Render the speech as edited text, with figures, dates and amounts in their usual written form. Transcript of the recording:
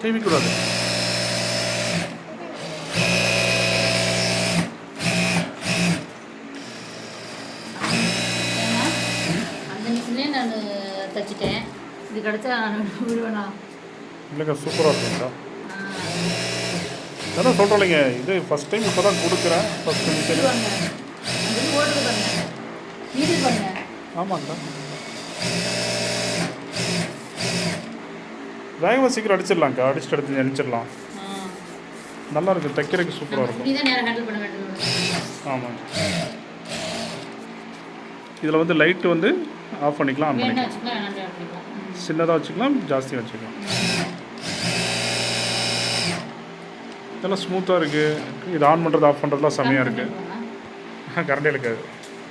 செய்விக்கூடாது. அந்த மிஷின்லேயே நான் தைச்சிட்டேன். இது கிடச்சா நான் விடுவேண்ணா. இல்லைங்க, சூப்பராக இருக்குங்கக்கா. அதான் சொல்கிறேன், இது ஃபஸ்ட் டைம் இப்போ தான் கொடுக்குறேன். ஃபஸ்ட் மிஷின் போட்டு பாருங்க, வீடு பாருங்க. ஆமாங்கக்கா, வேகமாக சீக்கிரம் அடிச்சிடலாம்க்கா. அடிச்சுட்டு எடுத்து அடிச்சிடலாம். நல்லா இருக்கும், தைக்கிறதுக்கு சூப்பராக இருக்கும். ஆமாங்க. இதில் வந்து லைட்டு வந்து ஆஃப் பண்ணிக்கலாம், ஆன் பண்ணிக்கலாம். சின்னதாக வச்சுக்கலாம், ஜாஸ்தியாக வச்சுக்கலாம். இதெல்லாம் ஸ்மூத்தாக இருக்குது. இது ஆன் பண்ணுறது ஆஃப் பண்ணுறதுலாம் செம்மையாக இருக்குது. கரண்டே இருக்காது.